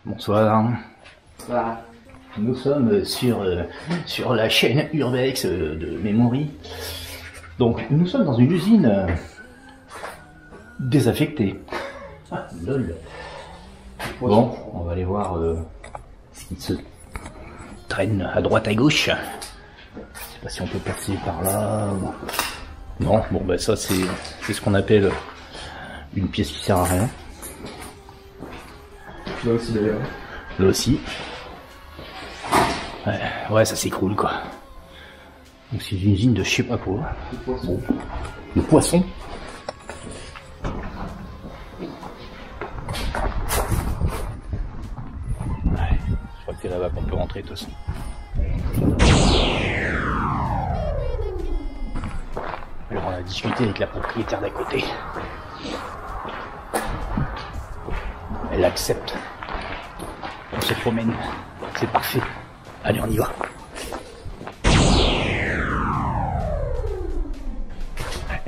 Bonsoir. Bonsoir. Nous sommes sur la chaîne Urbex de Memory. Donc nous sommes dans une usine désaffectée. Ah, lol. Bon, on va aller voir ce qui se traîne à droite à gauche. Je sais pas si on peut passer par là. Non, bon bah ça c'est ce qu'on appelle une pièce qui sert à rien. Là aussi d'ailleurs. Là aussi. Ouais, ça s'écroule quoi. Donc c'est une usine de je sais pas quoi. De poisson. Bon. De poisson. Ouais, je crois que c'est là-bas qu'on peut rentrer de toute façon. Alors on a discuté avec la propriétaire d'à côté. Elle accepte. On se promène. C'est parfait. Allez, on y va.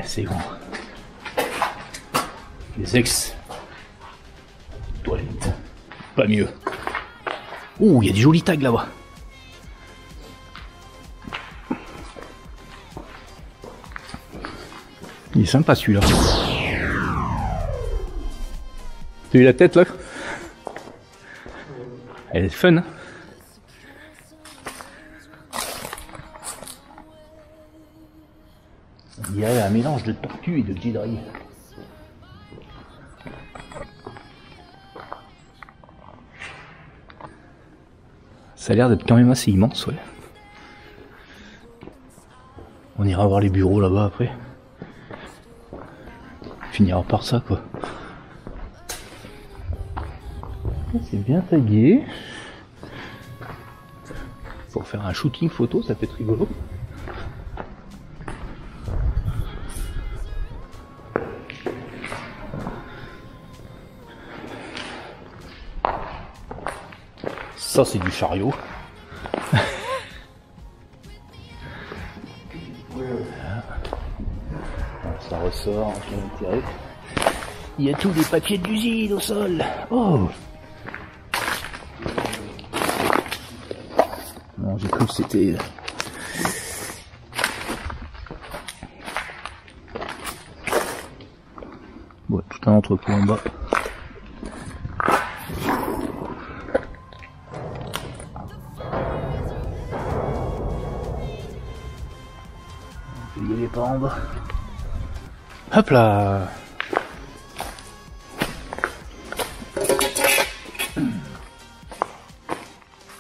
C'est bon. Les ex-toilettes. Pas mieux. Ouh, il y a des jolis tags là-bas. Il est sympa celui-là. T'as vu la tête là? Elle est fun. Hein, il y a un mélange de tortue et de guédrille. Ça a l'air d'être quand même assez immense, ouais. On ira voir les bureaux là-bas après. On finira par ça, quoi. C'est bien tagué. Pour faire un shooting photo, ça peut être rigolo. Ça c'est du chariot. Ça ressort, il y a tous les papiers de l'usine au sol. Oh! Non, j'ai cru que c'était... Bon, tout un entrepôt en bas. Il y avait pas en bas. Hop là!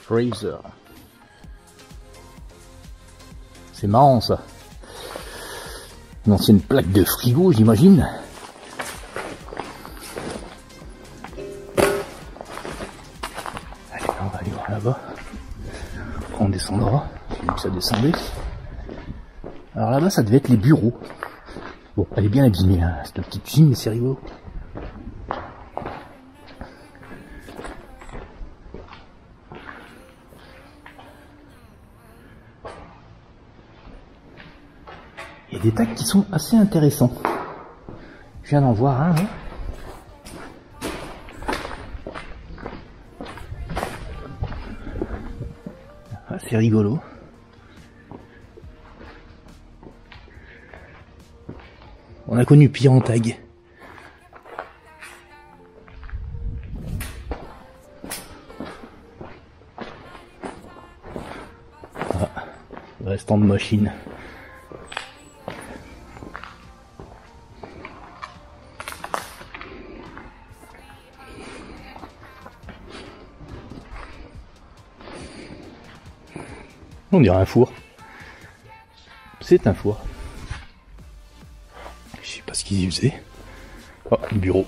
Freezer. C'est marrant ça. Une ancienne plaque de frigo, j'imagine. Allez, on va aller voir là-bas. Après on descendra. J'ai vu que ça descendait. Alors là-bas, ça devait être les bureaux. Bon, elle est bien abîmée, hein, cette petite usine, mais c'est rigolo. Il y a des tags qui sont assez intéressants. Je viens d'en voir un. Hein. Ah, c'est rigolo. On a connu pire en tag. Ah, restant de machine. On dirait un four. C'est un four. Je sais pas ce qu'ils y faisaient. Oh, le bureau.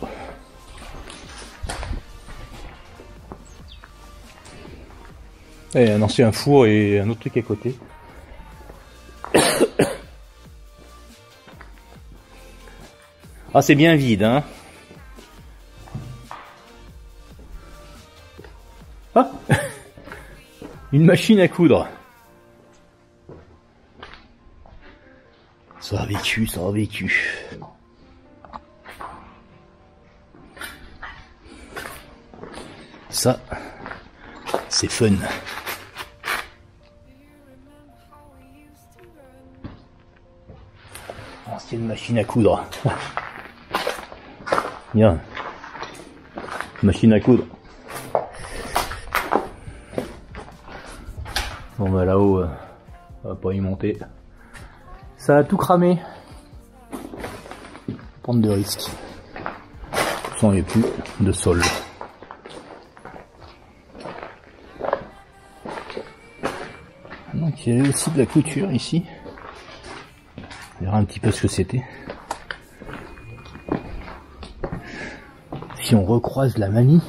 Et un ancien four et un autre truc à côté. Ah, c'est bien vide, hein. Ah, une machine à coudre. Ça a vécu, ça a vécu. Ça, c'est fun. Ancienne machine à coudre. Bien. Machine à coudre. Bon bah là-haut, on va pas y monter. Ça a tout cramé. Prendre de risques. Il n'y a plus de sol. Donc il y avait aussi de la couture ici. On verra un petit peu ce que c'était. Si on recroise la mamie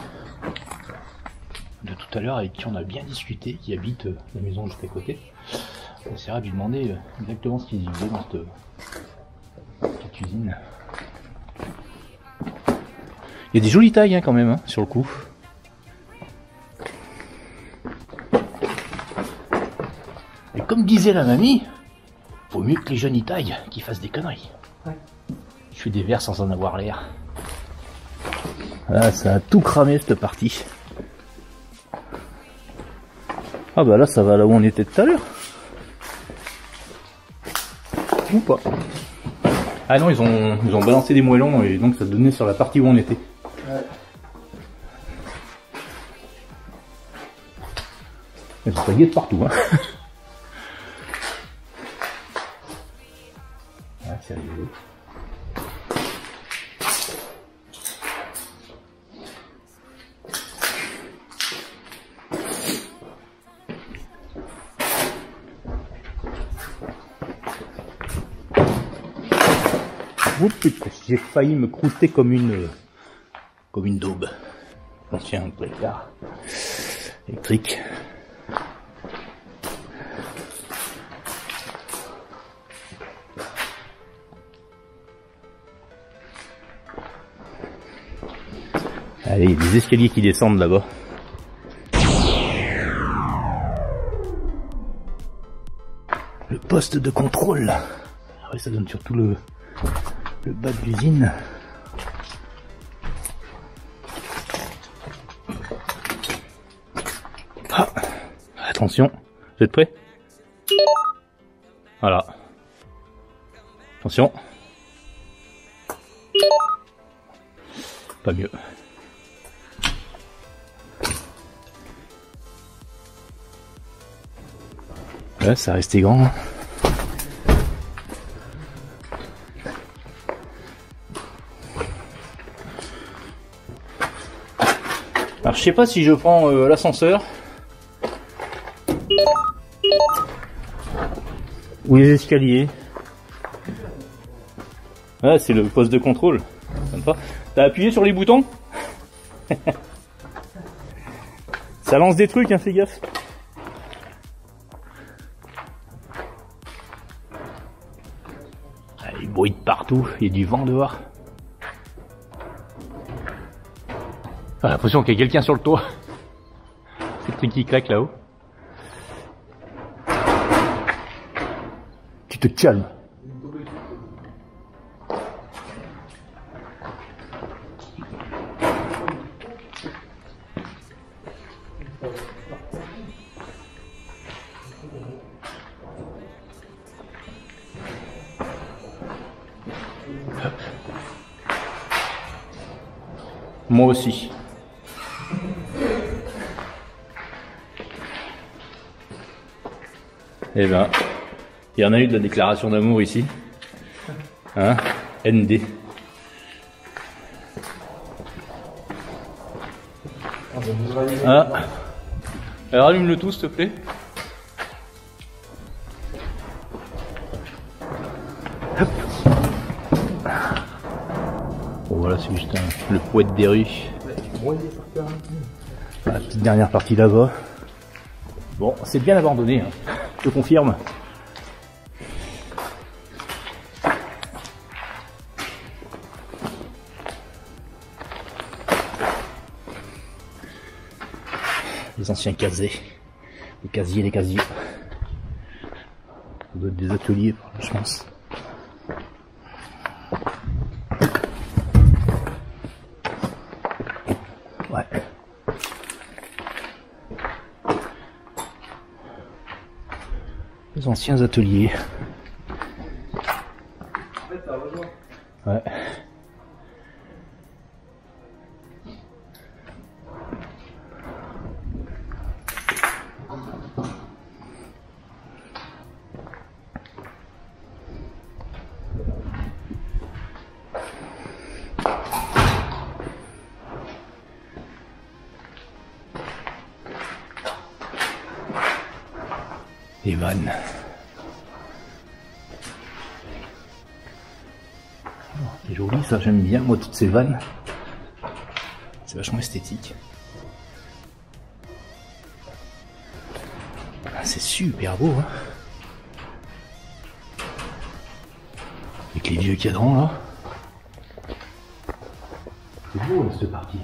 de tout à l'heure avec qui on a bien discuté, qui habite la maison juste à côté, on essaiera de lui demander exactement ce qu'ils faisaient dans cette usine. Il y a des jolies tailles hein, quand même, hein, sur le coup. Et comme disait la mamie, vaut mieux que les jeunes y taillent, qu'ils fassent des conneries. Ouais. Je fais des vers sans en avoir l'air. Là, ça a tout cramé cette partie. Ah bah là, ça va là où on était tout à l'heure. Ou pas. Ah non, ils ont balancé des moellons et donc ça donnait sur la partie où on était. Ouais. Elles sont taguées de partout, hein. Ouais, c'est rigolo. Oups, putain, j'ai failli me croûter comme une daube. Ancien placard électrique. Allez, il y a des escaliers qui descendent là-bas. Le poste de contrôle. Ah ouais, ça donne surtout le bas de l'usine. Ah, attention, vous êtes prêts? Voilà. Attention. Pas mieux. Là, ça restait grand. Alors je sais pas si je prends l'ascenseur ou les escaliers. Ah, c'est le poste de contrôle. Sympa. T'as appuyé sur les boutons? Ça lance des trucs, hein, fais gaffe. Ah, il bruit de partout, il y a du vent dehors. J'ai l'impression qu'il y a quelqu'un sur le toit. C'est le truc qui claque là-haut. Tu te calmes. Moi aussi. Eh ben, il y en a eu de la déclaration d'amour ici. Hein? ND. Ah. Alors allume le tout s'il te plaît. Hop. Bon voilà, c'est juste le poète des rues. La petite dernière partie là-bas. Bon, c'est bien abandonné, hein. Je te confirme. Les anciens casiers. Les casiers. Ça doit être des ateliers, je pense. Ouais. Les anciens ateliers. En fait, ça rejoint. Ouais. Les vannes. C'est joli ça, j'aime bien moi toutes ces vannes. C'est vachement esthétique. Ah, c'est super beau hein. Avec les vieux cadrans là. C'est beau là, cette partie.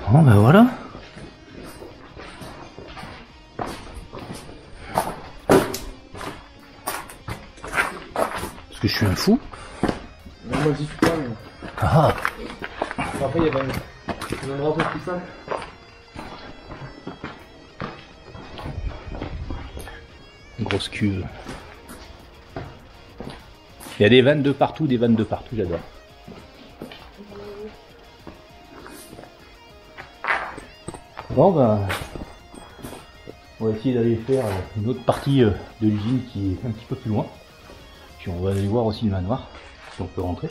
Bon ben voilà. Parce que je suis un fou. Non, moi j'y suis pas, mais... Ah. Après il y avait un endroit un peu plus simple. Une grosse cuve. Il y a des vannes de partout, j'adore. Bon ben, on va essayer d'aller faire une autre partie de l'usine qui est un petit peu plus loin. Puis on va aller voir aussi le manoir, si on peut rentrer.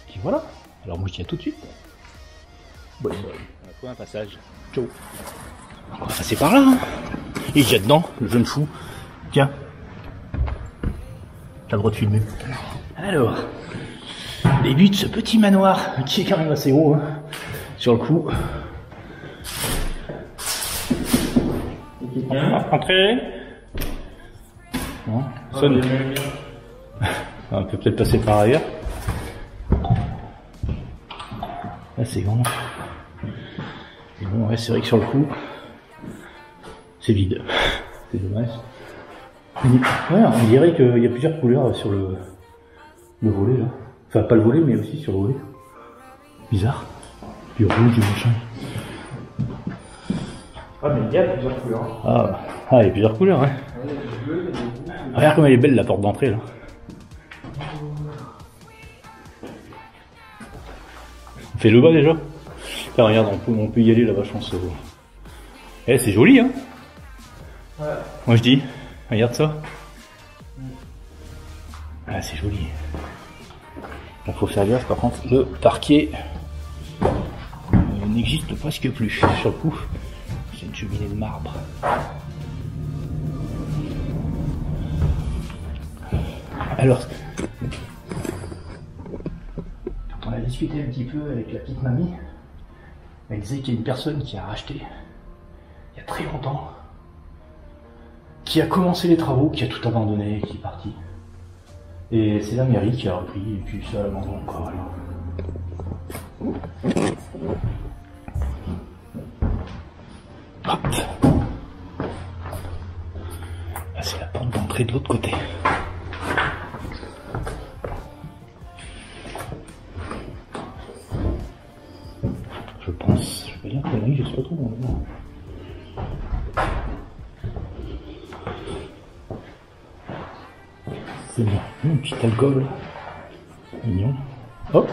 Puis voilà, alors moi je dis à tout de suite. Bonne nuit. On a trouvé un passage. Ciao. On va passer par là. Hein. Il jette dedans, le jeune fou. Tiens. T'as le droit de filmer. Alors, début de ce petit manoir, qui est quand même assez haut, hein, sur le coup. Entrez. Bon, sonne. On peut peut-être passer par ailleurs. Là c'est grand. Et bon, ouais, c'est vrai que sur le coup, c'est vide. C'est dommage. Ouais, on dirait qu'il y a plusieurs couleurs sur le volet là. Enfin, pas le volet, mais aussi sur le volet. Bizarre. Du rouge, du machin. Ah, mais il y a plusieurs couleurs. Ah, il y a plusieurs couleurs, hein. Regarde comme elle est belle la porte d'entrée là. On fait le bas déjà. Tiens, regarde, on peut y aller là-bas, je pense. Eh, c'est joli, hein. Ouais. Moi je dis, regarde ça. Ah, c'est joli. Il faut faire gaffe, par contre, le parquet n'existe presque plus. Sur le coup, c'est une cheminée de marbre. Alors, quand on a discuté un petit peu avec la petite mamie, elle disait qu'il y a une personne qui a racheté, il y a très longtemps, qui a commencé les travaux, qui a tout abandonné, qui est parti. Et c'est la mairie qui a repris, et puis ça l'abandonne encore. Hop. Là, c'est la porte d'entrée de l'autre côté. Je pense, je vais dire connerie, je sais pas trop bon. C'est bien, une petite alcôve, mignon. Hop.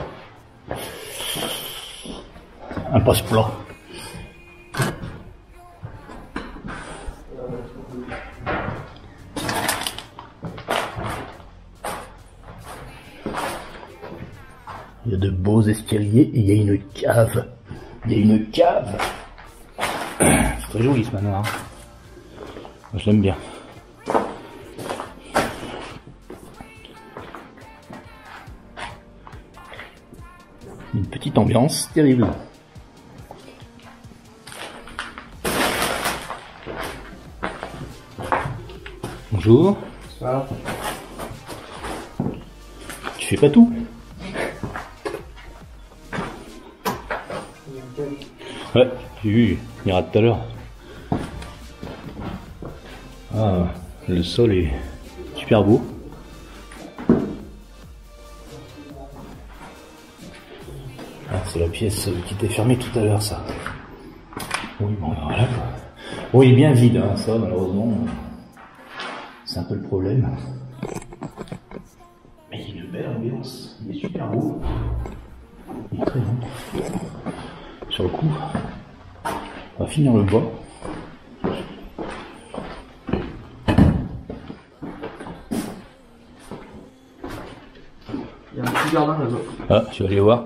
Un passe-plat. Il y a de beaux escaliers et il y a une cave. Il y a une cave. C'est très joli ce manoir. Moi, je l'aime bien. Une petite ambiance terrible. Bonjour. Voilà. Tu fais pas tout? Ouais, j'ai vu, il ira tout à l'heure. Ah, le sol est super beau. Ah, c'est la pièce qui était fermée tout à l'heure, ça. Oui, bon, voilà. Bon, il est bien vide, hein, ça, malheureusement. C'est un peu le problème. Mais il y a une belle ambiance. Il est super beau. Il est très bon. Sur le coup, on va finir le bois. Il y a un petit jardin là-bas. Ah, tu vas aller voir.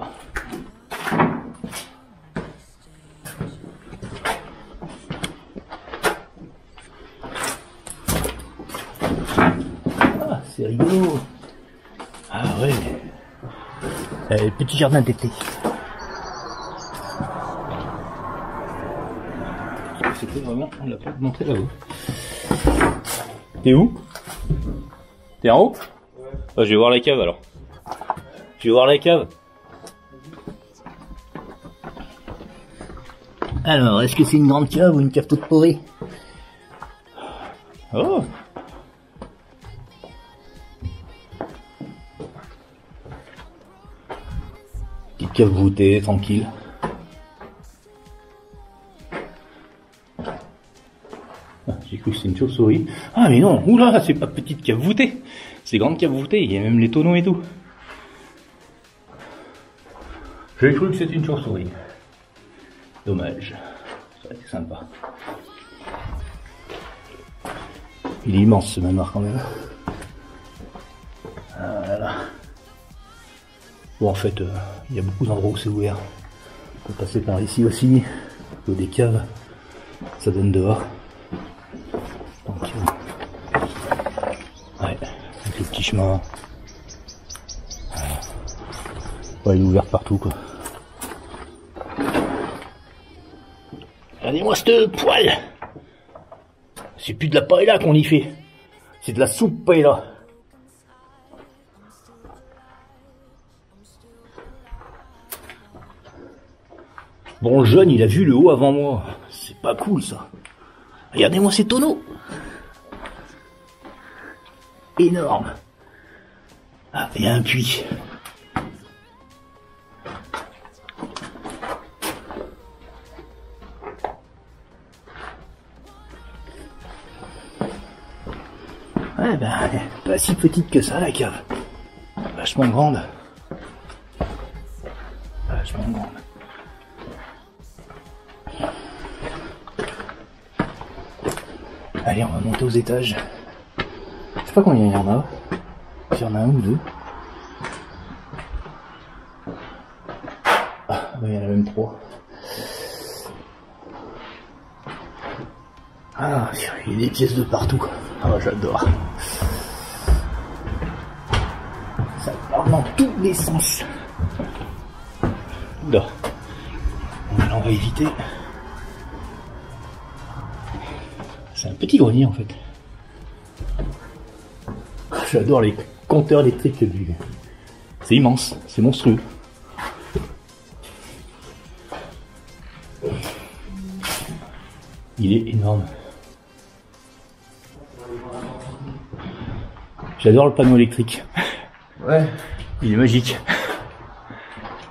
Ah, c'est rigolo. Ah ouais. Petit jardin d'été. C'était vraiment, on l'a pas montré là-haut. T'es où? T'es en haut? Ouais. Ah, je vais voir la cave alors. Je vais voir la cave. Alors, est-ce que c'est une grande cave ou une cave toute pourrie? Oh! Petite cave voûtée, tranquille. Ah, j'ai cru que c'était une chauve-souris. Ah mais non, oula, c'est pas petite cave voûtée. C'est grande cave voûtée, il y a même les tonneaux et tout. J'ai cru que c'était une chauve-souris. Dommage. Ça aurait été sympa. Il est immense ce manoir quand même. Ah, voilà. Bon en fait, il y a beaucoup d'endroits où c'est ouvert. On peut passer par ici aussi. L'eau des caves, ça donne dehors. Donc, ouais, avec le petit chemin. Ouais, il est ouvert partout quoi. Regardez-moi cette poêle. C'est plus de la paella qu'on y fait. C'est de la soupe paella. Bon, le jeune, il a vu le haut avant moi. C'est pas cool ça. Regardez-moi ces tonneaux. Énorme. Ah, il y a un puits. Ouais, ben, pas si petite que ça la cave. Vachement grande. Vachement grande. Allez, on va monter aux étages. Je sais pas combien il y en a. Il y en a un ou deux. Ah, ben, il y en a même trois. Ah, il y a des pièces de partout. Ah, j'adore. Ça part dans tous les sens. Là, on va éviter. C'est un petit grenier en fait. J'adore les compteurs électriques du. C'est immense, c'est monstrueux. Il est énorme. J'adore le panneau électrique. Ouais. Il est magique.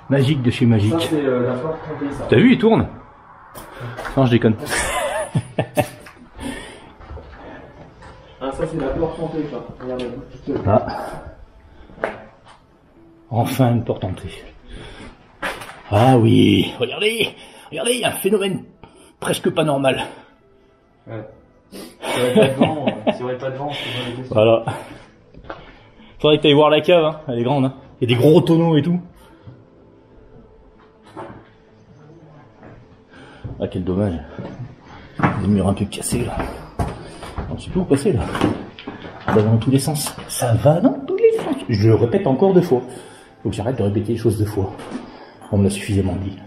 Magique de chez magique. Ça, c'est la porte trempée, ça. T'as vu, il tourne? Non, je déconne. Ah, ça, c'est la porte trempée, ça. Regardez. Ah. Enfin une porte entrée. Ah oui, regardez, regardez, il y a un phénomène presque pas normal. Ouais. S'il n'y aurait pas de vent, Voilà. Faudrait que tu ailles voir la cave, hein. Elle est grande. Hein. Il y a des gros tonneaux et tout. Ah, quel dommage. Des murs un peu cassés là. On sait plus où passer là. Ça va dans tous les sens. Ça va dans tous les sens. Je le répète encore 2 fois. Faut que j'arrête de répéter les choses 2 fois. On me l'a suffisamment dit.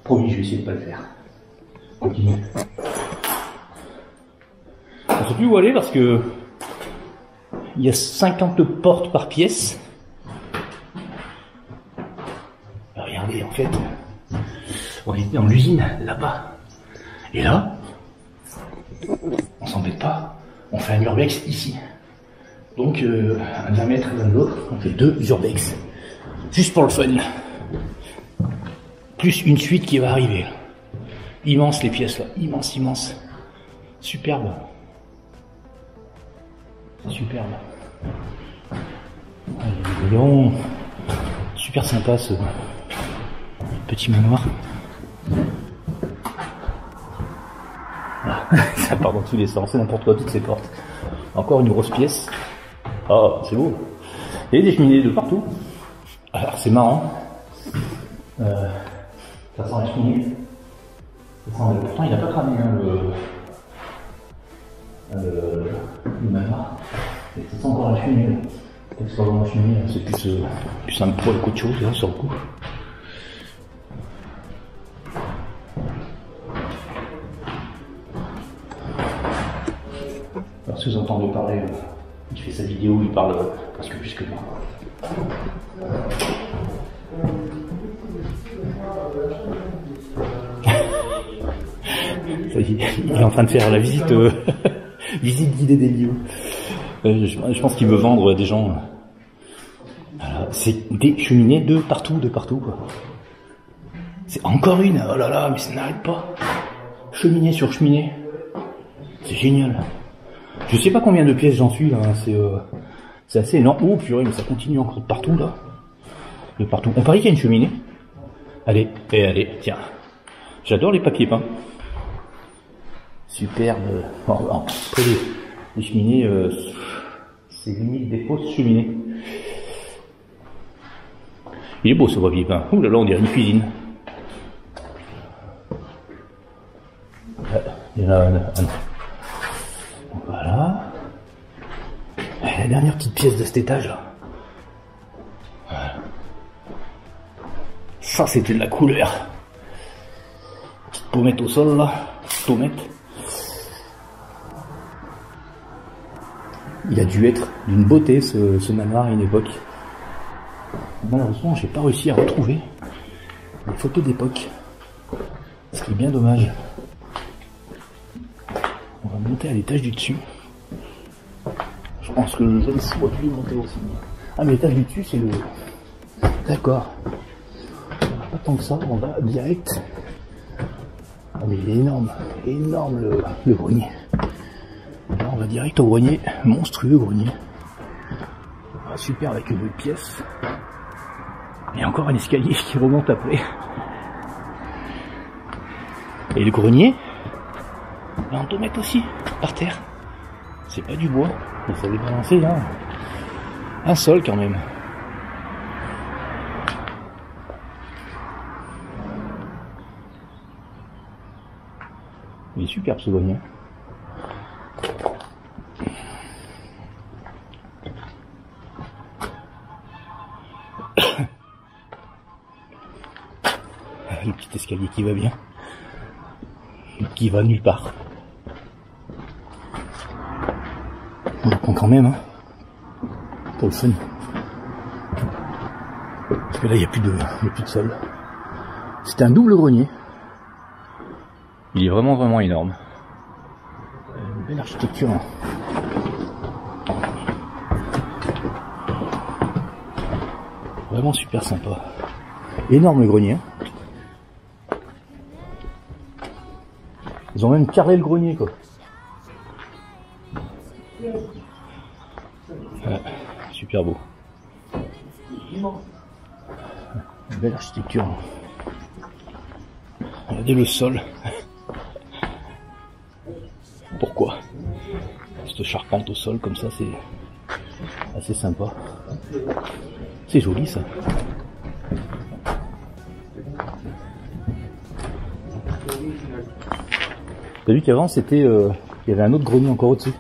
Promis, je vais essayer de pas le faire. Continue. On sait plus où aller parce que il y a 50 portes par pièce. Regardez, en fait, on est dans l'usine là-bas. Et là, On s'embête pas. On fait un urbex ici. Donc, un diamètre l'un de l'autre, on fait 2 urbex. Juste pour le fun. Plus une suite qui va arriver. Immense les pièces là. Immense, immense. Superbe. Superbe. Allez, super sympa ce petit manoir. Ça part dans tous les sens, c'est n'importe quoi, toutes ces portes. Encore une grosse pièce. Oh, c'est beau. Et des cheminées de partout. Alors c'est marrant. Ça sent la cheminée. Pourtant il n'a pas cramé hein, le manoir. Ça sent encore la cheminée. Peut-être que c'est pas vraiment la cheminée, c'est plus un poil qu'autre chose là, sur le coup. Alors si vous entendez parler, il fait sa vidéo, il parle presque plus que moi. Il est en train de faire la visite, visite guidée des lieux. Je pense qu'il veut vendre des gens. Voilà, c'est des cheminées de partout quoi. C'est encore une, oh là là, mais ça n'arrête pas. Cheminée sur cheminée. C'est génial. Je sais pas combien de pièces j'en suis là, c'est assez énorme. Oh purée, mais ça continue encore de partout là. De partout. On parie qu'il y a une cheminée. Allez, tiens. J'adore les papiers peints. Superbe. Après les cheminées, c'est limite des fausses cheminées. Il est beau ce papier peint. Ouh là là, on dirait une cuisine. Il y en a un. Voilà. La dernière petite pièce de cet étage là. Voilà. Ça c'était de la couleur. Petite pommette au sol là. Pommette. Il a dû être d'une beauté ce manoir à une époque. Malheureusement j'ai pas réussi à retrouver les photos d'époque. Ce qui est bien dommage. On va monter à l'étage du dessus. Je pense que le jeune ici va dû monter aussi. Ah mais l'étage du dessus c'est le... D'accord. Pas tant que ça, on va direct. Ah mais il est énorme. Énorme le grenier. Là on va direct au grenier. Monstrueux grenier. Ah, super avec une autre pièce. Et encore un escalier qui remonte après. Et le grenier, là on peut mettre aussi par terre. C'est pas du bois, mais ça va balancer là. Un sol quand même. Il est superbe ce grenier. Le petit escalier qui va bien. Qui va nulle part. On le prend quand même, hein, pour le fun. Parce que là, il n'y a plus de sol. C'était un double grenier. Il est vraiment énorme. Une belle architecture. Hein. Vraiment super sympa. Énorme grenier. Hein. Ils ont même carré le grenier quoi. Ouais, super beau. Une belle architecture. Regardez le sol. Pourquoi? Cette charpente au sol comme ça, c'est assez sympa. C'est joli ça. T'as vu qu'avant c'était, il y avait un autre grenier encore au-dessus.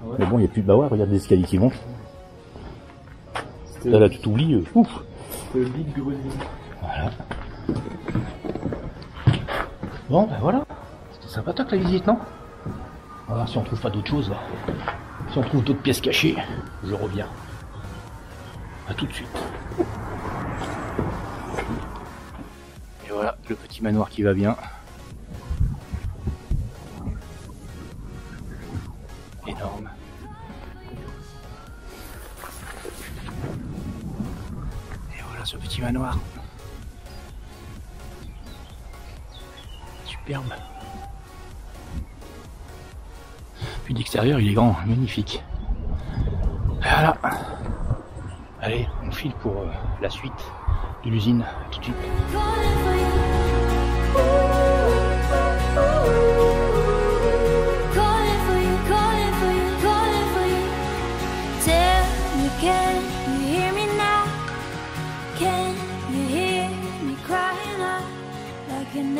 Ah ouais. Mais bon, il n'y a plus de bah ouais, regarde les escaliers qui montent. Là, tu t'oublies. Ouf. C'était le big grenier. Voilà. Bon, ben voilà. C'était sympathique la visite, non? On va voir si on trouve pas d'autres choses là. Si on trouve d'autres pièces cachées, je reviens. A tout de suite. Et voilà, le petit manoir qui va bien. ce petit manoir. Superbe. Puis d'extérieur, il est grand, magnifique. Voilà. Allez, on file pour la suite de l'usine. Tout de suite. Can you hear me now? Can you hear me crying out like an